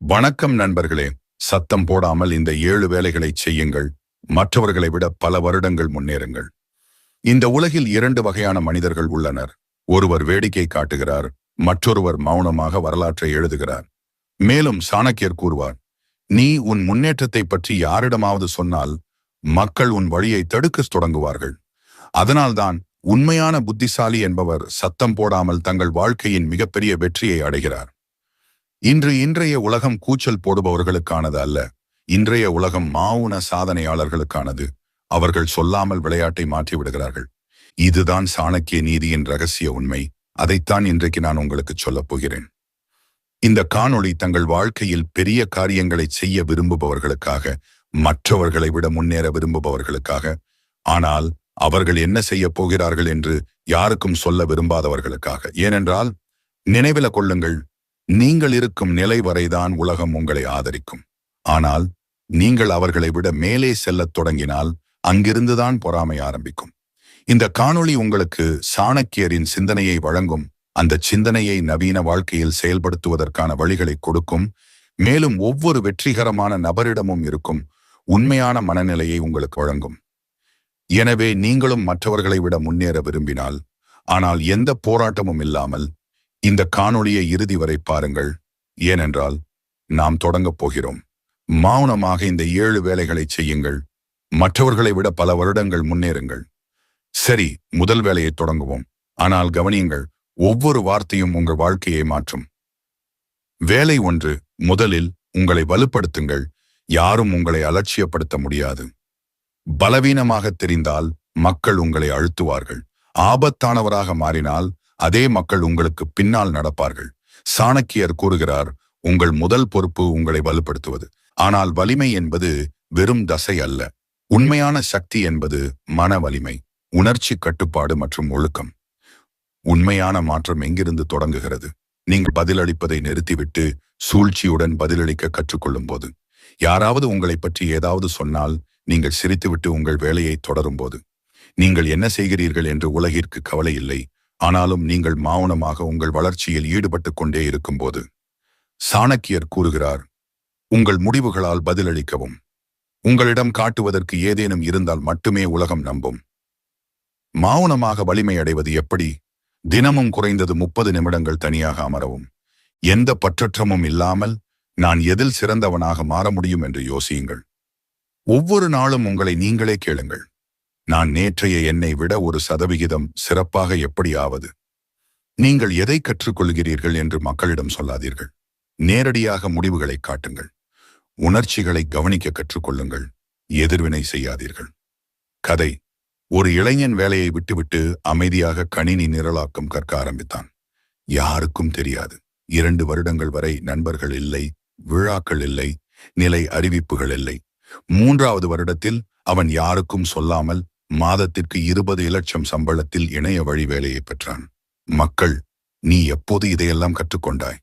வணக்கம் நண்பர்களே. சத்தம் போடாமல் இந்த 7 வேலைகளை செய்யுங்கள். மற்றவர்களை விட பல வருடங்கள் முன்னேறுங்கள். இந்த உலகில் 2 வகையான மனிதர்கள் உள்ளனர். ஒருவர் வேடிக்கை காட்டுகிறார், மற்றொருவர் மௌனமாக வரலாற்றை எழுதுகிறார். மேலும் சாணக்கியர் கூறுவார், நீ உன் முன்னேற்றத்தை பற்றி யாரிடமாவது சொன்னால் மக்கள் உன் வழியை தடுக்கத் தொடங்குவார்கள். அதனால்தான் உண்மையான புத்திசாலி என்பவர் சத்தம் போடாமல் தங்கள் வாழ்க்கையின் மிகப்பெரிய வெற்றியை அடைகிறார். இன்றைய உலகம் கூச்சல் போடுபவர்களுக்கானது அல்ல. இன்றைய உலகம் மௌன சாதனையாளர்களுக்கானது. அவர்கள் சொல்லாமல் விளையாட்டை மாற்றி விடுகிறார்கள். இதுதான் சாணக்கிய நீதியின் ரகசிய உண்மை. அதைத்தான் இன்றைக்கு நான் உங்களுக்கு சொல்லப் போகிறேன். இந்த காணொளி தங்கள் வாழ்க்கையில் பெரிய காரியங்களை செய்ய விரும்புபவர்களுக்காக, மற்றவர்களை விட முன்னேற விரும்புபவர்களுக்காக, ஆனால் அவர்கள் என்ன செய்ய போகிறார்கள் என்று யாருக்கும் சொல்ல விரும்பாதவர்களுக்காக. ஏனென்றால் நினைவில் கொள்ளுங்கள், நீங்கள் இருக்கும் நிலை வரைதான் உலகம் உங்களை ஆதரிக்கும். ஆனால் நீங்கள் அவர்களை விட மேலே செல்லத் தொடங்கினால் அங்கிருந்துதான் பொறாமை ஆரம்பிக்கும். இந்த காணொளி உங்களுக்கு சாணக்கியரின் சிந்தனையை வழங்கும். அந்த சிந்தனையை நவீன வாழ்க்கையில் செயல்படுத்துவதற்கான வழிகளை கொடுக்கும். மேலும் ஒவ்வொரு வெற்றிகரமான நபரிடமும் இருக்கும் உண்மையான மனநிலையை உங்களுக்கு வழங்கும். எனவே நீங்களும் மற்றவர்களை விட முன்னேற விரும்பினால், ஆனால் எந்த போராட்டமும் இல்லாமல், இந்த காணொளியை இறுதி வரை பாருங்கள். ஏனென்றால் நாம் தொடங்கப் போகிறோம். மௌனமாக இந்த 7 வேலைகளை செய்யுங்கள். மற்றவர்களை விட பல வருடங்கள் முன்னேறுங்கள். சரி, முதல் வேலையை தொடங்குவோம். ஆனால் கவனியுங்கள், ஒவ்வொரு வார்த்தையும் உங்கள் வாழ்க்கையை மாற்றும். வேலை 1. முதலில் உங்களை வலுப்படுத்துங்கள். யாரும் உங்களை அலட்சியப்படுத்த முடியாது. பலவீனமாக தெரிந்தால் மக்கள் உங்களை அழுத்துவார்கள். ஆபத்தானவராக மாறினால் அதே மக்கள் உங்களுக்கு பின்னால் நடப்பார்கள். சாணக்கியர் கூறுகிறார், உங்கள் முதல் பொறுப்பு உங்களை வலுப்படுத்துவது. ஆனால் வலிமை என்பது வெறும் தசை அல்ல. உண்மையான சக்தி என்பது மன வலிமை, உணர்ச்சி கட்டுப்பாடு மற்றும் ஒழுக்கம். உண்மையான மாற்றம் எங்கிருந்து தொடங்குகிறது? நீங்கள் பதிலளிப்பதை நிறுத்திவிட்டு சூழ்ச்சியுடன் பதிலளிக்க கற்றுக்கொள்ளும் போது. யாராவது உங்களை பற்றி ஏதாவது சொன்னால் நீங்கள் சிரித்துவிட்டு உங்கள் வேலையை தொடரும் போது. நீங்கள் என்ன செய்கிறீர்கள் என்று உலகிற்கு கவலை இல்லை. ஆனாலும் நீங்கள் மௌனமாக உங்கள் வளர்ச்சியில் ஈடுபட்டு கொண்டே இருக்கும்போது. சாணக்கியர் கூறுகிறார், உங்கள் முடிவுகளால் பதிலளிக்கவும். உங்களிடம் காட்டுவதற்கு ஏதேனும் இருந்தால் மட்டுமே உலகம் நம்பும். மௌனமாக வலிமை அடைவது எப்படி? தினமும் குறைந்தது 30 நிமிடங்கள் தனியாக அமரவும். எந்த பற்றற்றமும் இல்லாமல் நான் எதில் சிறந்தவனாக மாற முடியும் என்று யோசியுங்கள். ஒவ்வொரு நாளும் உங்களை நீங்களே கேளுங்கள், நான் நேற்றைய என்னை விட 1% சிறப்பாக எப்படி ஆவது? நீங்கள் எதை கற்றுக்கொள்கிறீர்கள் என்று மக்களிடம் சொல்லாதீர்கள். நேரடியாக முடிவுகளை காட்டுங்கள். உணர்ச்சிகளை கவனிக்க கற்றுக்கொள்ளுங்கள். எதிர்வினை செய்யாதீர்கள். கதை: ஒரு இளைஞன் வேலையை விட்டுவிட்டு அமைதியாக கணினி நிரலாக்கம் கற்க ஆரம்பித்தான். யாருக்கும் தெரியாது. 2 வருடங்கள் வரை நண்பர்கள் இல்லை, விழாக்கள் இல்லை, நிலை அறிவிப்புகள் இல்லை. 3வது வருடத்தில் அவன் யாருக்கும் சொல்லாமல் மாதத்திற்கு 20 லட்சம் சம்பளத்தில் இணைய வழி வேலையை பெற்றான். மக்கள், நீ எப்போது இதையெல்லாம் கற்றுக்கொண்டாய்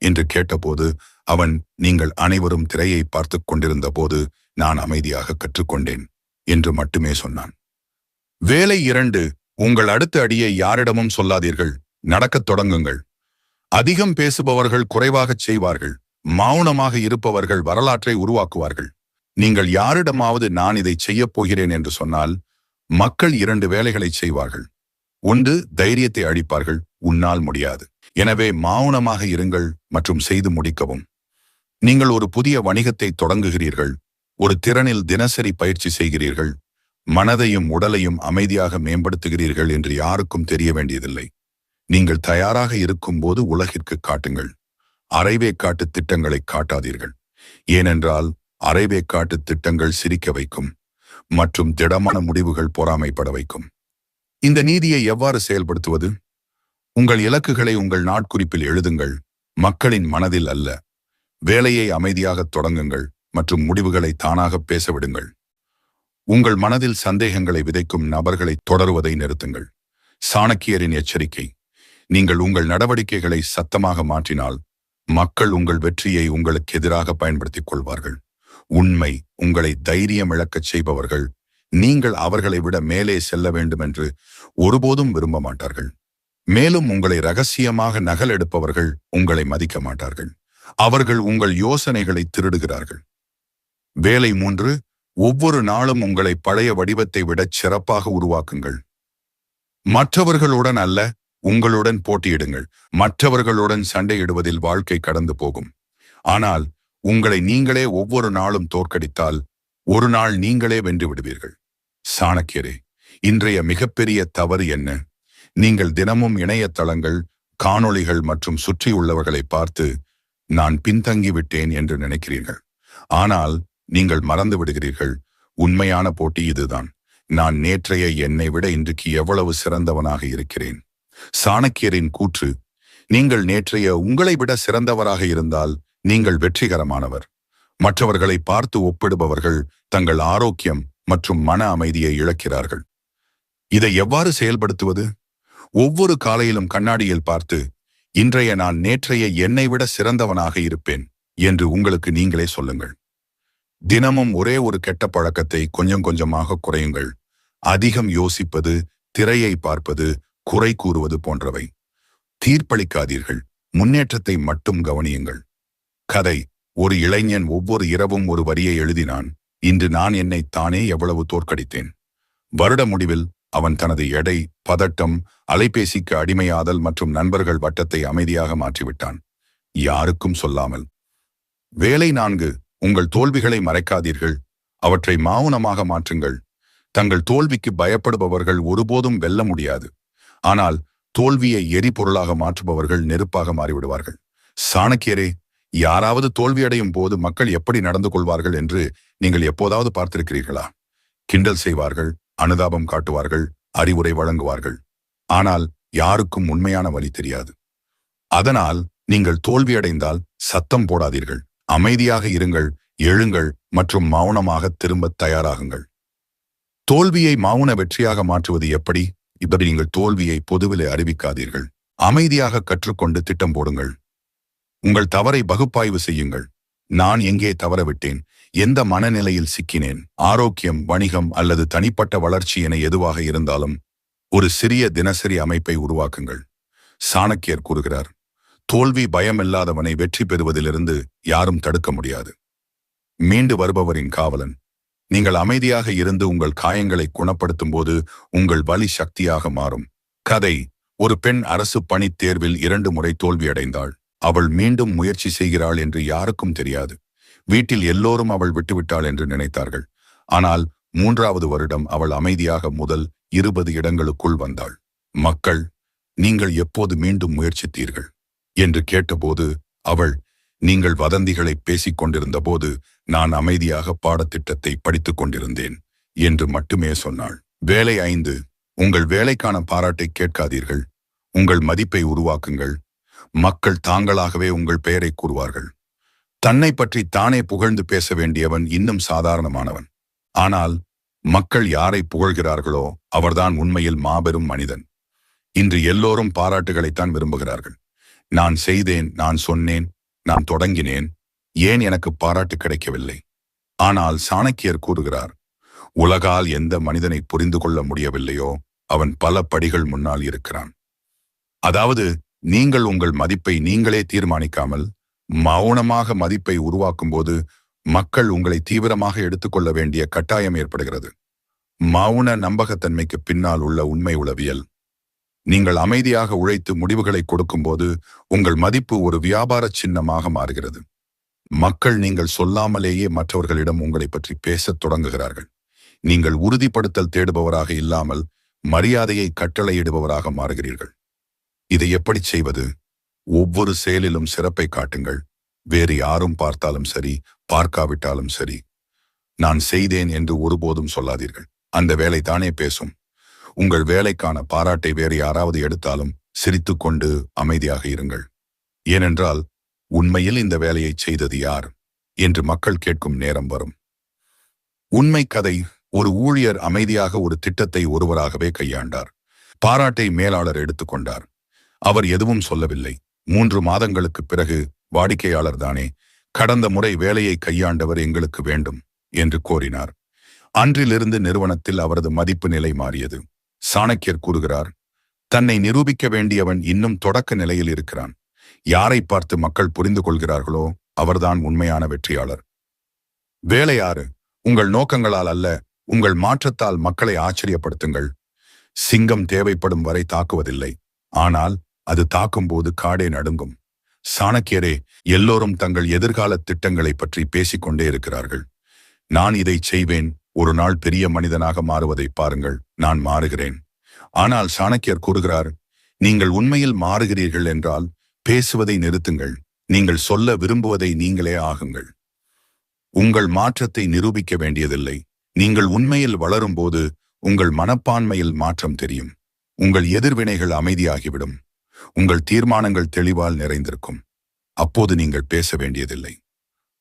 என்று கேட்டபோது அவன், நீங்கள் அனைவரும் திரையை பார்த்து கொண்டிருந்த போது நான் அமைதியாக கற்றுக்கொண்டேன் என்று மட்டுமே சொன்னான். வேலை 2. உங்கள் அடுத்த அடியை யாரிடமும் சொல்லாதீர்கள். நடக்கத் தொடங்குங்கள். அதிகம் பேசுபவர்கள் குறைவாகச் செய்வார்கள். மௌனமாக இருப்பவர்கள் வரலாற்றை உருவாக்குவார்கள். நீங்கள் யாரிடமாவது நான் இதை செய்யப் போகிறேன் என்று சொன்னால் மக்கள் 2 வேலைகளை செய்வார்கள். 1. தைரியத்தை அழிப்பார்கள், உன்னால் முடியாது. எனவே மௌனமாக இருங்கள் மற்றும் செய்து முடிக்கவும். நீங்கள் ஒரு புதிய வணிகத்தை தொடங்குகிறீர்கள். ஒரு திறனில் தினசரி பயிற்சி செய்கிறீர்கள். மனதையும் உடலையும் அமைதியாக மேம்படுத்துகிறீர்கள் என்று யாருக்கும் தெரிய வேண்டியதில்லை. நீங்கள் தயாராக இருக்கும்போது உலகிற்கு காட்டுங்கள். அரைவேக்காட்டு திட்டங்களை காட்டாதீர்கள். ஏனென்றால் அரைவேக்காட்டு திட்டங்கள் சிரிக்க வைக்கும் மற்றும் திடமான முடிவுகள் பொறாமைப்பட வைக்கும். இந்த நீதியை எவ்வாறு செயல்படுத்துவது? உங்கள் இலக்குகளை உங்கள் நாட்குறிப்பில் எழுதுங்கள். மக்களின் மனதில் அல்ல. வேலையை அமைதியாக தொடங்குங்கள் மற்றும் முடிவுகளை தானாக பேசவிடுங்கள். உங்கள் மனதில் சந்தேகங்களை விதைக்கும் நபர்களை தொடருவதை நிறுத்துங்கள். சாணக்கியரின் எச்சரிக்கை: நீங்கள் உங்கள் நடவடிக்கைகளை சத்தமாக மாற்றினால் மக்கள் உங்கள் வெற்றியை உங்களுக்கு எதிராக பயன்படுத்திக் கொள்வார்கள். உண்மை உங்களை தைரியம் இழக்கச் செய்பவர்கள் நீங்கள் அவர்களை விட மேலே செல்ல வேண்டும் என்று ஒருபோதும் விரும்ப மாட்டார்கள். மேலும் உங்களை ரகசியமாக நகல் எடுப்பவர்கள் உங்களை மதிக்க மாட்டார்கள். அவர்கள் உங்கள் யோசனைகளை திருடுகிறார்கள். வேலை 3. ஒவ்வொரு நாளும் உங்களை பழைய வடிவத்தை விட சிறப்பாக உருவாக்குங்கள். மற்றவர்களுடன் அல்ல, உங்களுடன் போட்டியிடுங்கள். மற்றவர்களுடன் சண்டையிடுவதில் வாழ்க்கை கடந்து போகும். ஆனால் உங்களை நீங்களே ஒவ்வொரு நாளும் தோற்கடித்தால் ஒரு நாள் நீங்களே வென்று விடுவீர்கள். சாணக்கியரே, இன்றைய மிகப்பெரிய தவறு என்ன? நீங்கள் தினமும் இணையதளங்கள், காணொளிகள் மற்றும் சுற்றியுள்ளவர்களை பார்த்து நான் பின்தங்கிவிட்டேன் என்று நினைக்கிறீர்கள். ஆனால் நீங்கள் மறந்து விடுகிறீர்கள், உண்மையான போட்டி இதுதான். நான் நேற்றைய என்னை விட இன்றைக்கு எவ்வளவு சிறந்தவனாக இருக்கிறேன். சாணக்கியரின் கூற்று: நீங்கள் நேற்றைய உங்களை விட சிறந்தவராக இருந்தால் நீங்கள் வெற்றிகரமானவர். மற்றவர்களை பார்த்து ஒப்பிடுபவர்கள் தங்கள் ஆரோக்கியம் மற்றும் மன அமைதியை இழக்கிறார்கள். இதை எவ்வாறு செயல்படுத்துவது? ஒவ்வொரு காலையிலும் கண்ணாடியில் பார்த்து, இன்றைய நான் நேற்றைய என்னை விட சிறந்தவனாக இருப்பேன் என்று உங்களுக்கு நீங்களே சொல்லுங்கள். தினமும் ஒரே ஒரு கெட்ட பழக்கத்தை கொஞ்சம் கொஞ்சமாக குறையுங்கள். அதிகம் யோசிப்பது, திரையை பார்ப்பது, குறை கூறுவது போன்றவை. தீர்ப்பளிக்காதீர்கள், முன்னேற்றத்தை மட்டும் கவனியுங்கள். கதை: ஒரு இளைஞன் ஒவ்வொரு இரவும் ஒரு வரியை எழுதினான். இன்று நான் என்னை தானே எவ்வளவு தோற்கடித்தேன். வருட முடிவில் அவன் தனது எடை, பதட்டம், அலைபேசிக்கு அடிமையாதல் மற்றும் நண்பர்கள் வட்டத்தை அமைதியாக மாற்றிவிட்டான், யாருக்கும் சொல்லாமல். வேலை 4. உங்கள் தோல்விகளை மறைக்காதீர்கள், அவற்றை மௌனமாக மாற்றுங்கள். தங்கள் தோல்விக்கு பயப்படுபவர்கள் ஒருபோதும் வெல்ல முடியாது. ஆனால் தோல்வியை எரிபொருளாக மாற்றுபவர்கள் நெருப்பாக மாறிவிடுவார்கள். சாணக்கியரே, யாராவது தோல்வியடையும் போது மக்கள் எப்படி நடந்து கொள்வார்கள் என்று நீங்கள் எப்போதாவது பார்த்திருக்கிறீர்களா? கிண்டல் செய்வார்கள், அனுதாபம் காட்டுவார்கள், அறிவுரை வழங்குவார்கள். ஆனால் யாருக்கும் உண்மையான வழி தெரியாது. அதனால் நீங்கள் தோல்வியடைந்தால் சத்தம் போடாதீர்கள், அமைதியாக இருங்கள், எழுங்கள் மற்றும் மௌனமாக திரும்ப தயாராகுங்கள். தோல்வியை மௌன வெற்றியாக மாற்றுவது எப்படி? இப்படி நீங்கள் தோல்வியை பொதுவிலே அறிவிக்காதீர்கள். அமைதியாக கற்றுக்கொண்டு திட்டம் போடுங்கள். உங்கள் தவறை பகுப்பாய்வு செய்யுங்கள். நான் எங்கே தவறவிட்டேன்? எந்த மனநிலையில் சிக்கினேன்? ஆரோக்கியம், வணிகம் அல்லது தனிப்பட்ட வளர்ச்சி என எதுவாக இருந்தாலும் ஒரு சிறிய தினசரி அமைப்பை உருவாக்குங்கள். சாணக்கியர் கூறுகிறார், தோல்வி பயமில்லாதவனை வெற்றி பெறுவதிலிருந்து யாரும் தடுக்க முடியாது. மீண்டு வருபவரின் காவலன். நீங்கள் அமைதியாக இருந்து உங்கள் காயங்களை குணப்படுத்தும் போது உங்கள் வலி சக்தியாக மாறும். கதை: ஒரு பெண் அரசு பணித் தேர்வில் 2 முறை தோல்வியடைந்தாள். அவள் மீண்டும் முயற்சி செய்கிறாள் என்று யாருக்கும் தெரியாது. வீட்டில் எல்லோரும் அவள் விட்டுவிட்டாள் என்று நினைத்தார்கள். ஆனால் 3வது வருடம் அவள் அமைதியாக முதல் 20 இடங்களுக்குள் வந்தாள். மக்கள், நீங்கள் எப்போது மீண்டும் முயற்சித்தீர்கள் என்று கேட்டபோது அவள், நீங்கள் வதந்திகளை பேசிக் கொண்டிருந்த போது நான் அமைதியாக பாடத்திட்டத்தை படித்துக் கொண்டிருந்தேன் என்று மட்டுமே சொன்னாள். வேலை 5. உங்கள் வேலைக்கான பாராட்டை கேட்காதீர்கள், உங்கள் மதிப்பை உருவாக்குங்கள். மக்கள் தாங்களாகவே உங்கள் பெயரை கூறுவார்கள். தன்னை பற்றி தானே புகழ்ந்து பேச வேண்டியவன் இன்னும் சாதாரணமானவன். ஆனால் மக்கள் யாரை புகழ்கிறார்களோ அவர்தான் உண்மையில் மாபெரும் மனிதன். இன்று எல்லோரும் பாராட்டுகளைத்தான் விரும்புகிறார்கள். நான் செய்தேன், நான் சொன்னேன், நான் தொடங்கினேன், ஏன் எனக்கு பாராட்டு கிடைக்கவில்லை? ஆனால் சாணக்கியர் கூறுகிறார், உலகால் எந்த மனிதனை புரிந்து கொள்ள முடியவில்லையோ அவன் பல படிகள் முன்னால் இருக்கிறான். அதாவது நீங்கள் உங்கள் மதிப்பை நீங்களே தீர்மானிக்காமல் மௌனமாக மதிப்பை உருவாக்கும் போது மக்கள் உங்களை தீவிரமாக எடுத்துக்கொள்ள வேண்டிய கட்டாயம் ஏற்படுகிறது. மௌன நம்பகத்தன்மைக்கு பின்னால் உள்ள உண்மை உளவியல். நீங்கள் அமைதியாக உழைத்து முடிவுகளை கொடுக்கும்போது உங்கள் மதிப்பு ஒரு வியாபார சின்னமாக மாறுகிறது. மக்கள் நீங்கள் சொல்லாமலேயே மற்றவர்களிடம் உங்களை பற்றி பேசத் தொடங்குகிறார்கள். நீங்கள் உறுதிப்படுத்தல் தேடுபவராக இல்லாமல் மரியாதையை கட்டளையிடுபவராக மாறுகிறீர்கள். இதை எப்படி செய்வது? ஒவ்வொரு செயலிலும் சிறப்பை காட்டுங்கள். வேறு யாரும் பார்த்தாலும் சரி, பார்க்காவிட்டாலும் சரி. நான் செய்தேன் என்று ஒருபோதும் சொல்லாதீர்கள். அந்த வேலை தானே பேசும். உங்கள் வேலைக்கான பாராட்டை வேறு யாராவது எடுத்தாலும் சிரித்துக்கொண்டு அமைதியாக இருங்கள். ஏனென்றால் உண்மையில் இந்த வேலையை செய்தது யார் என்று மக்கள் கேட்கும் நேரம் வரும். உண்மை கதை: ஒரு ஊழியர் அமைதியாக ஒரு திட்டத்தை ஒருவராகவே கையாண்டார். பாராட்டை மேலாளர் எடுத்துக்கொண்டார். அவர் எதுவும் சொல்லவில்லை. 3 மாதங்களுக்கு பிறகு, வாடிக்கையாளர் தானே, கடந்த முறை வேலையை கையாண்டவர் எங்களுக்கு வேண்டும் என்று கோரினார். அன்றிலிருந்து நிறுவனத்தில் அவரது மதிப்பு நிலை மாறியது. சாணக்கியர் கூறுகிறார், தன்னை நிரூபிக்க வேண்டியவன் இன்னும் தொடக்க நிலையில் இருக்கிறான். யாரை பார்த்து மக்கள் புரிந்து கொள்கிறார்களோ அவர்தான் உண்மையான வெற்றியாளர். வேலை 6. உங்கள் நோக்கங்களால் அல்ல, உங்கள் மாற்றத்தால் மக்களை ஆச்சரியப்படுத்துங்கள். சிங்கம் தேவைப்படும் வரை தாக்குவதில்லை, ஆனால் அது தாக்கும்போது காடே நடுங்கும். சாணக்கியரே, எல்லோரும் தங்கள் எதிர்கால திட்டங்களை பற்றி பேசிக்கொண்டே இருக்கிறார்கள். நான் இதை செய்வேன், ஒரு நாள் பெரிய மனிதனாக மாறுவதை பாருங்கள், நான் மாறுகிறேன். ஆனால் சாணக்கியர் கூறுகிறார், நீங்கள் உண்மையில் மாறுகிறீர்கள் என்றால் பேசுவதை நிறுத்துங்கள். நீங்கள் சொல்ல விரும்புவதை நீங்களே ஆகுங்கள். உங்கள் மாற்றத்தை நிரூபிக்க வேண்டியதில்லை. நீங்கள் உண்மையில் வளரும்போது உங்கள் மனப்பான்மையில் மாற்றம் தெரியும். உங்கள் எதிர்வினைகள் அமைதியாகிவிடும். உங்கள் தீர்மானங்கள் தெளிவால் நிறைந்திருக்கும். அப்போது நீங்கள் பேச வேண்டியதில்லை.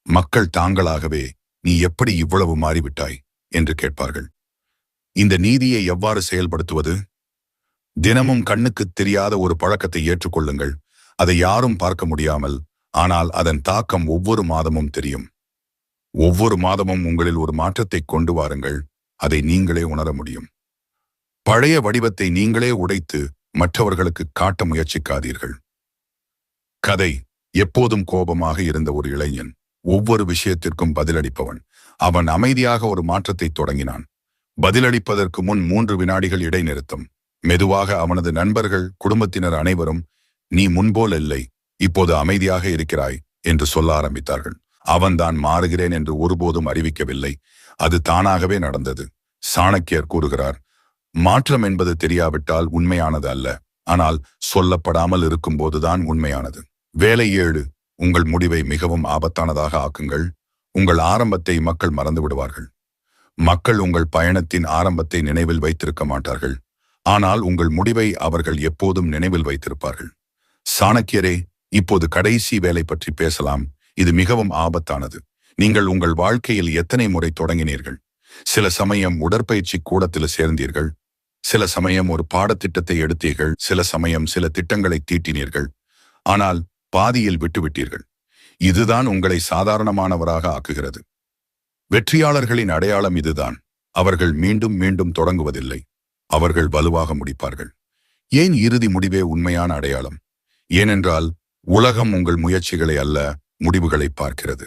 மக்கள் தாங்களாகவே, நீ எப்படி இவ்வளவு மாறிவிட்டாய் என்று கேட்பார்கள். இந்த நீதியை எவ்வாறு செயல்படுத்துவது? தினமும் கண்ணுக்குத் தெரியாத ஒரு பழக்கத்தை ஏற்றுக்கொள்ளுங்கள். அதை யாரும் பார்க்க முடியாமல், ஆனால் அதன் தாக்கம் ஒவ்வொரு மாதமும் தெரியும். ஒவ்வொரு மாதமும் உங்களில் ஒரு மாற்றத்தை கொண்டு வாருங்கள். அதை நீங்களே உணர முடியும். பழைய வடிவத்தை நீங்களே உடைத்து மற்றவர்களுக்கு காட்ட முயற்சிக்காதீர்கள். கதை. எப்போதும் கோபமாக இருந்த ஒரு இளைஞன், ஒவ்வொரு விஷயத்திற்கும் பதிலளிப்பவன். அவன் அமைதியாக ஒரு மாற்றத்தை தொடங்கினான். பதிலளிப்பதற்கு முன் 3 வினாடிகள் இடைநிறுத்தம். மெதுவாக அவனது நண்பர்கள், குடும்பத்தினர் அனைவரும், நீ முன்போல் இல்லை, இப்போது அமைதியாக இருக்கிறாய் என்று சொல்ல ஆரம்பித்தார்கள். அவன்தான் மாறுகிறேன் என்று ஒருபோதும் அறிவிக்கவில்லை, அது தானாகவே நடந்தது. சாணக்கியர் கூறுகிறார், மாற்றம் என்பது தெரியாவிட்டால் உண்மையானது அல்ல, ஆனால் சொல்லப்படாமல் இருக்கும்போதுதான் உண்மையானது. வேலை 7. உங்கள் முடிவை மிகவும் ஆபத்தானதாக ஆக்குங்கள். உங்கள் ஆரம்பத்தை மக்கள் மறந்து விடுவார்கள். மக்கள் உங்கள் பயணத்தின் ஆரம்பத்தை நினைவில் வைத்திருக்க மாட்டார்கள், ஆனால் உங்கள் முடிவை அவர்கள் எப்போதும் நினைவில் வைத்திருப்பார்கள். சாணக்கியரே, இப்போது கடைசி வேலை பற்றி பேசலாம். இது மிகவும் ஆபத்தானது. நீங்கள் உங்கள் வாழ்க்கையில் எத்தனை முறை தொடங்கினீர்கள்? சில சமயம் உடற்பயிற்சி கூடத்தில் சேர்ந்தீர்கள், சில சமயம் ஒரு பாடத்திட்டத்தை எடுத்தீர்கள், சில சமயம் சில திட்டங்களை தீட்டினீர்கள், ஆனால் பாதியில் விட்டுவிட்டீர்கள். இதுதான் உங்களை சாதாரணமானவராக ஆக்குகிறது. வெற்றியாளர்களின் அடையாளம் இதுதான். அவர்கள் மீண்டும் மீண்டும் தொடங்குவதில்லை, அவர்கள் வலுவாக முடிப்பார்கள். ஏன் இறுதி முடிவே உண்மையான அடையாளம்? ஏனென்றால் உலகம் உங்கள் முயற்சிகளை அல்ல, முடிவுகளை பார்க்கிறது.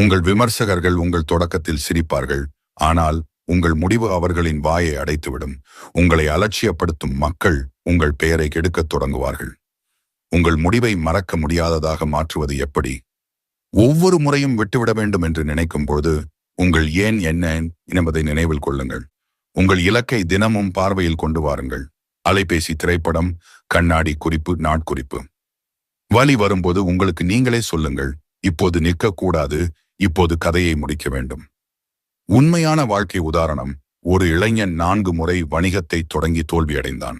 உங்கள் விமர்சகர்கள் உங்கள் தொடக்கத்தில் சிரிப்பார்கள், ஆனால் உங்கள் முடிவு அவர்களின் வாயை அடைத்துவிடும். உங்களை அலட்சியப்படுத்தும் மக்கள் உங்கள் பெயரை கெடுக்கத் தொடங்குவார்கள். உங்கள் முடிவை மறக்க முடியாததாக மாற்றுவது எப்படி? ஒவ்வொரு முறையும் விட்டுவிட வேண்டும் என்று நினைக்கும் பொழுது உங்கள் ஏன் என்ன என்பதை நினைவில் கொள்ளுங்கள். உங்கள் இலக்கை தினமும் பார்வையில் கொண்டு வாருங்கள். அலைபேசி, திரைப்படம், கண்ணாடி குறிப்பு, நாட்குறிப்பு. வலி வரும்போது உங்களுக்கு நீங்களே சொல்லுங்கள், இப்போது நிற்கக்கூடாது, இப்போது கதையை முடிக்க வேண்டும். உண்மையான வாழ்க்கை உதாரணம். ஒரு இளைஞன் 4 முறை வணிகத்தை தொடங்கி தோல்வியடைந்தான்.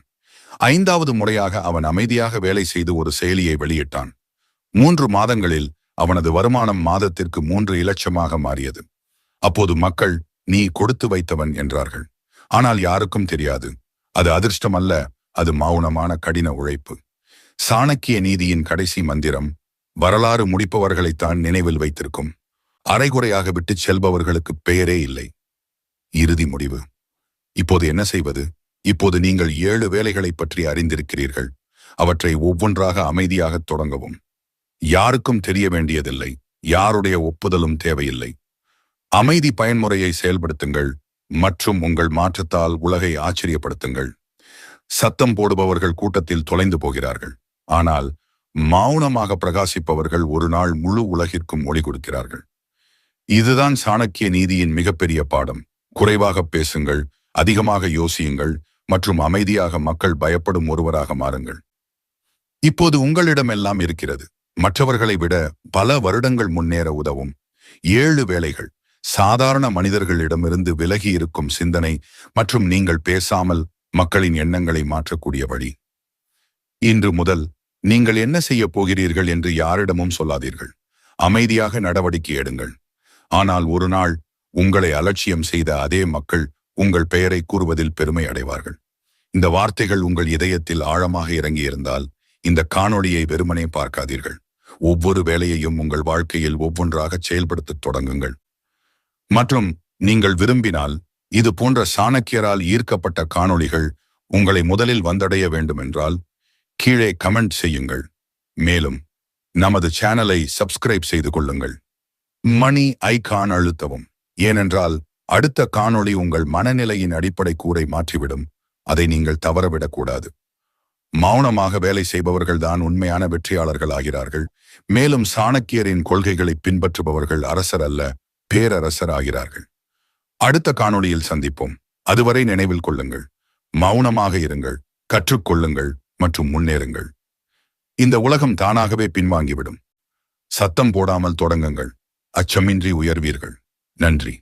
5வது முறையாக அவன் அமைதியாக வேலை செய்து ஒரு செயலியை வெளியிட்டான். 3 மாதங்களில் அவனது வருமானம் மாதத்திற்கு 3 இலட்சமாக மாறியது. அப்போது மக்கள், நீ கொடுத்து வைத்தவன் என்றார்கள். ஆனால் யாருக்கும் தெரியாது, அது அதிர்ஷ்டம் அல்ல, அது மௌனமான கடின உழைப்பு. சாணக்கிய நீதியின் கடைசி மந்திரம், வரலாறு முடிப்பவர்களைத்தான் நினைவில் வைத்திருக்கும், அரைகுறையாக விட்டு செல்பவர்களுக்கு பெயரே இல்லை. இறுதி முடிவு. இப்போது என்ன செய்வது? இப்போது நீங்கள் 7 வேலைகளை பற்றி அறிந்திருக்கிறீர்கள். அவற்றை ஒவ்வொன்றாக அமைதியாக தொடங்கவும். யாருக்கும் தெரிய வேண்டியதில்லை, யாருடைய ஒப்புதலும் தேவையில்லை. அமைதி பயன்முறையை செயல்படுத்துங்கள் மற்றும் உங்கள் மாற்றத்தால் உலகை ஆச்சரியப்படுத்துங்கள். சத்தம் போடுபவர்கள் கூட்டத்தில் தொலைந்து போகிறார்கள், ஆனால் மௌனமாக பிரகாசிப்பவர்கள் ஒரு நாள் முழு உலகிற்கும் ஒளி கொடுக்கிறார்கள். இதுதான் சாணக்கிய நீதியின் மிகப்பெரிய பாடம். குறைவாக பேசுங்கள், அதிகமாக யோசியுங்கள் மற்றும் அமைதியாக மக்கள் பயப்படும் ஒருவராக மாறுங்கள். இப்போது உங்களிடம் எல்லாம் இருக்கிறது. மற்றவர்களை விட பல வருடங்கள் முன்னேற உதவும் 7 வேலைகள். சாதாரண மனிதர்களிடமிருந்து விலகி இருக்கும் சிந்தனை மற்றும் நீங்கள் பேசாமல் மக்களின் எண்ணங்களை மாற்றக்கூடிய வழி. இன்று முதல் நீங்கள் என்ன செய்ய போகிறீர்கள் என்று யாரிடமும் சொல்லாதீர்கள். அமைதியாக நடவடிக்கை எடுங்கள். ஆனால் ஒரு நாள் உங்களை அலட்சியம் செய்த அதே மக்கள் உங்கள் பெயரை கூறுவதில் பெருமை அடைவார்கள். இந்த வார்த்தைகள் உங்கள் இதயத்தில் ஆழமாக இறங்கியிருந்தால் இந்த காணொளியை வெறுமனே பார்க்காதீர்கள். ஒவ்வொரு வேலையையும் உங்கள் வாழ்க்கையில் ஒவ்வொன்றாக செயல்படுத்தத் தொடங்குங்கள். மற்றும் நீங்கள் விரும்பினால் இது போன்ற சாணக்கியரால் ஈர்க்கப்பட்ட காணொளிகள் உங்களை முதலில் வந்தடைய வேண்டுமென்றால் கீழே கமெண்ட் செய்யுங்கள். மேலும் நமது சேனலை சப்ஸ்கிரைப் செய்து கொள்ளுங்கள். மணி ஐகான் அழுத்தவும். ஏனென்றால் அடுத்த காணொளி உங்கள் மனநிலையின் அடிப்படை கூரை மாற்றிவிடும். அதை நீங்கள் தவறவிடக்கூடாது. மௌனமாக வேலை செய்பவர்கள்தான் உண்மையான வெற்றியாளர்கள் ஆகிறார்கள். மேலும் சாணக்கியரின் கொள்கைகளை பின்பற்றுபவர்கள் அரசர் அல்ல, பேரரசர் ஆகிறார்கள். அடுத்த காணொளியில் சந்திப்போம். அதுவரை நினைவில் கொள்ளுங்கள், மௌனமாக இருங்கள், கற்றுக்கொள்ளுங்கள் மற்றும் முன்னேறுங்கள். இந்த உலகம் தானாகவே பின்வாங்கிவிடும். சத்தம் போடாமல் தொடங்குங்கள். அச்சமின்றி உயர்வீர்கள். நன்றி.